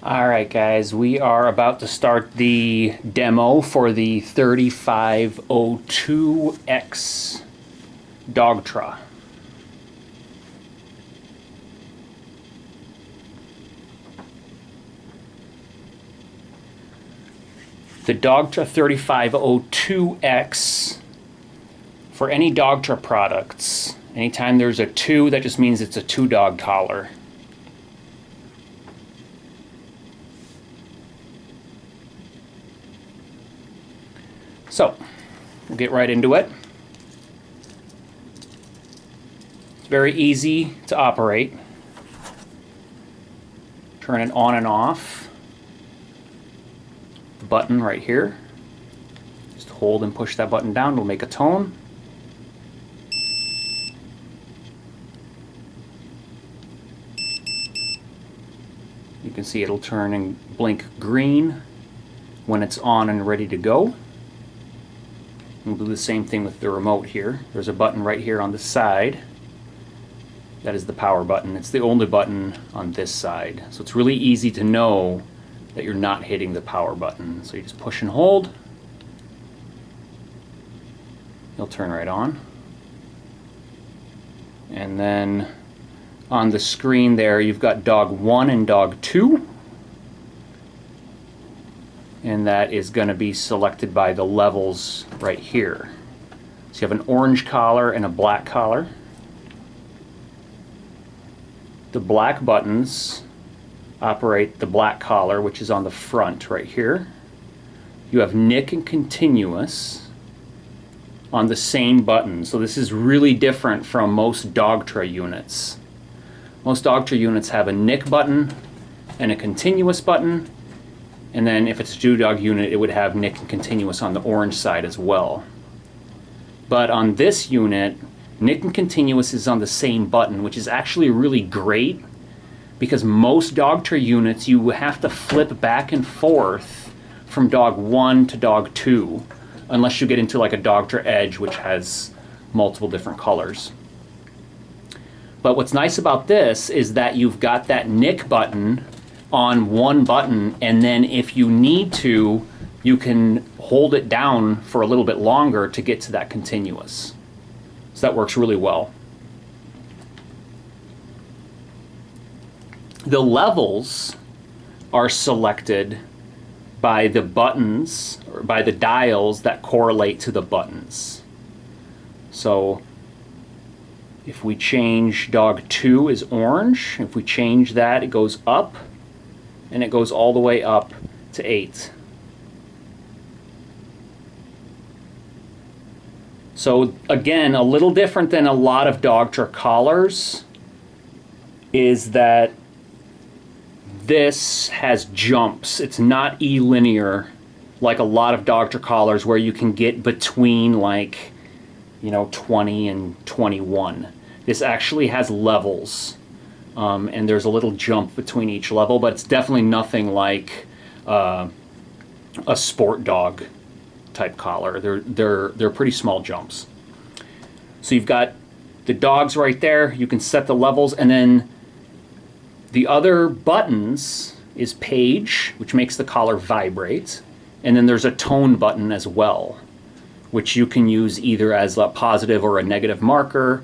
Alright guys, we are about to start the demo for the 3502X Dogtra. The Dogtra 3502X, for any Dogtra products, anytime there's a 2, that just means it's a 2-dog collar. So, we'll get right into it. It's very easy to operate. Turn it on and off. The button right here. Just hold and push that button down, it'll make a tone. You can see it'll turn and blink green when it's on and ready to go. We'll do the same thing with the remote here. There's a button right here on the side. That is the power button. It's the only button on this side. So it's really easy to know that you're not hitting the power button. So you just push and hold. It'll turn right on. And then on the screen there, you've got dog 1 and dog 2. And that is going to be selected by the levels right here. So you have an orange collar and a black collar. The black buttons operate the black collar, which is on the front right here. You have nick and continuous on the same button. So this is really different from most Dogtra units. Most Dogtra units have a nick button and a continuous button. And then if it's a 2-dog unit, it would have nick and continuous on the orange side as well. But on this unit, nick and continuous is on the same button, which is actually really great because most Dogtra units you have to flip back and forth from dog 1 to dog 2, unless you get into like a Dogtra Edge, which has multiple different colors. But what's nice about this is that you've got that nick button on one button, and then if you need to, you can hold it down for a little bit longer to get to that continuous. So that works really well. The levels are selected by the buttons, or by the dials that correlate to the buttons. So if we change dog 2 is orange, if we change that, it goes up. And it goes all the way up to 8. So again, a little different than a lot of Dogtra collars is that this has jumps. It's not E-linear like a lot of Dogtra collars where you can get between 20 and 21. This actually has levels. And there's a little jump between each level, but it's definitely nothing like a sport dog type collar. They're pretty small jumps. So you've got the dogs right there. You can set the levels, and then the other buttons is page, which makes the collar vibrate, and then there's a tone button as well, which you can use either as a positive or a negative marker.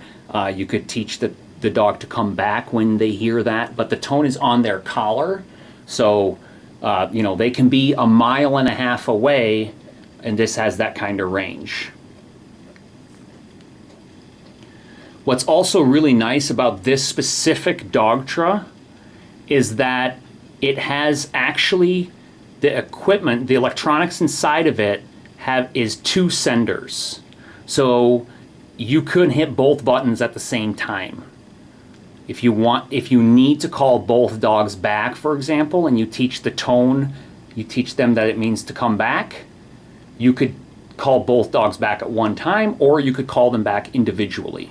You could teach the dog to come back when they hear that, but the tone is on their collar, so they can be 1.5 miles away, and this has that kind of range. What's also really nice about this specific Dogtra is that it has actually the equipment, the electronics inside of it is 2 senders. So you could hit both buttons at the same time. If you need to call both dogs back, for example, and you teach the tone, you teach them that it means to come back, you could call both dogs back at one time, or you could call them back individually.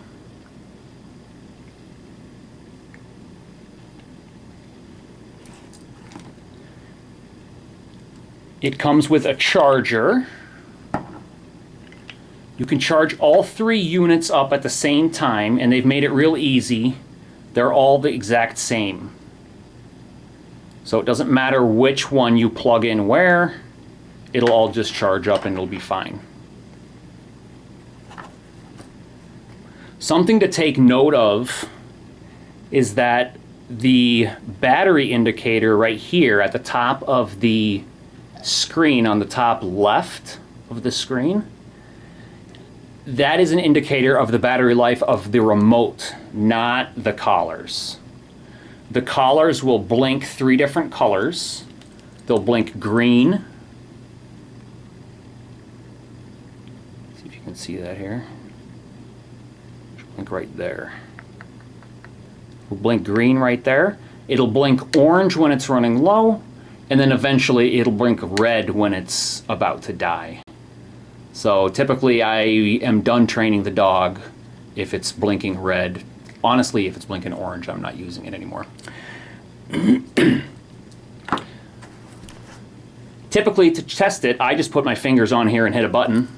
It comes with a charger. You can charge all 3 units up at the same time, and they've made it real easy. They're all the exact same. So it doesn't matter which one you plug in where, it'll all just charge up and it'll be fine. Something to take note of is that the battery indicator right here at the top of the screen, on the top left of the screen, that is an indicator of the battery life of the remote, not the collars. The collars will blink 3 different colors. They'll blink green. See if you can see that here. Blink right there. It'll blink green right there. It'll blink orange when it's running low, and then eventually it'll blink red when it's about to die. So typically I am done training the dog if it's blinking red. Honestly, if it's blinking orange, I'm not using it anymore. Typically, to test it, I just put my fingers on here and hit a button.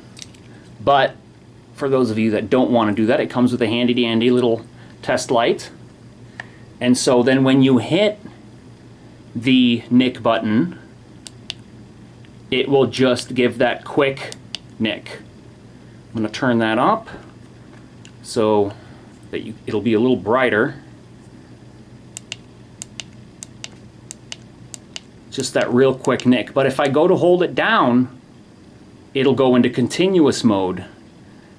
But for those of you that don't want to do that, it comes with a handy-dandy little test light. And so then when you hit the nick button, it will just give that quick nick. I'm going to turn that up so that it'll be a little brighter. Just that real quick nick. But if I go to hold it down, it'll go into continuous mode. And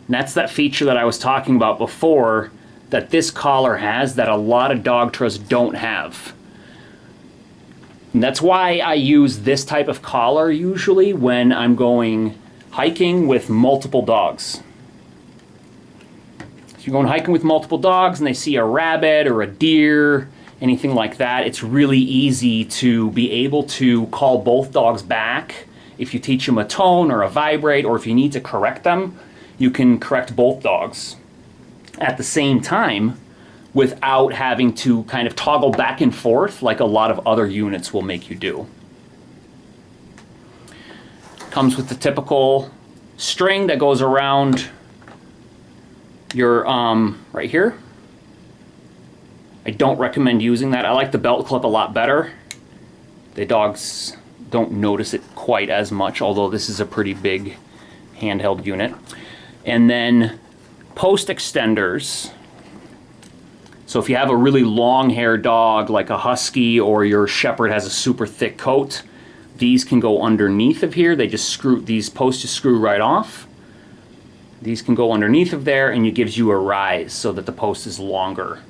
that's that feature that I was talking about before that this collar has that a lot of Dogtras don't have. And that's why I use this type of collar usually when I'm going hiking with multiple dogs. If you're going hiking with multiple dogs and they see a rabbit or a deer, anything like that, it's really easy to be able to call both dogs back. If you teach them a tone or a vibrate, or if you need to correct them, you can correct both dogs at the same time without having to kind of toggle back and forth like a lot of other units will make you do. Comes with the typical string that goes around your right here. I don't recommend using that. I like the belt clip a lot better. The dogs don't notice it quite as much, although this is a pretty big handheld unit. And then post extenders. So if you have a really long-haired dog like a husky, or your shepherd has a super thick coat, these can go underneath of here. They just screw, these posts just screw right off. These can go underneath of there, and it gives you a rise so that the post is longer.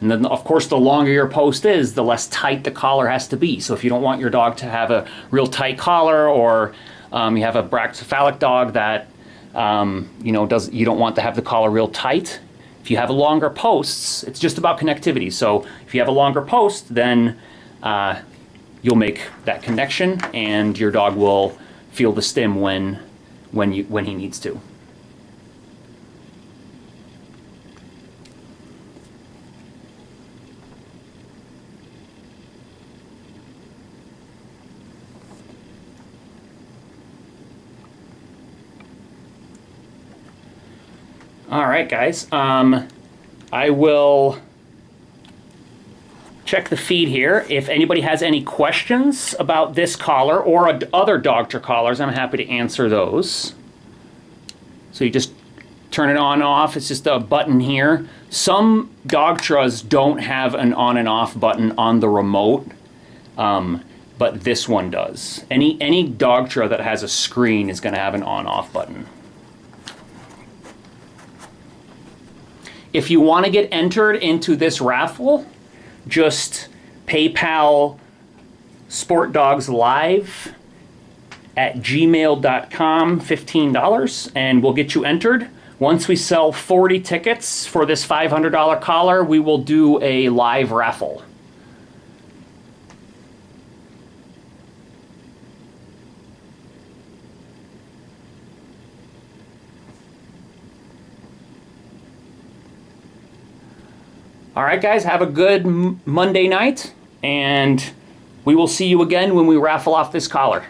And then, of course, the longer your post is, the less tight the collar has to be. So if you don't want your dog to have a real tight collar, or you have a brachycephalic dog that you don't want to have the collar real tight, if you have longer posts, it's just about connectivity. So if you have a longer post, then you'll make that connection, and your dog will feel the stim when he needs to. All right, guys. I will check the feed here. If anybody has any questions about this collar or other Dogtra collars, I'm happy to answer those. So you just turn it on and off. It's just a button here. Some Dogtras don't have an on and off button on the remote, but this one does. Any Dogtra that has a screen is going to have an on-off button. If you want to get entered into this raffle, just PayPal sportdogslive@gmail.com $15 and we'll get you entered. Once we sell 40 tickets for this $500 collar, we will do a live raffle. All right, guys, have a good Monday night, and we will see you again when we raffle off this collar.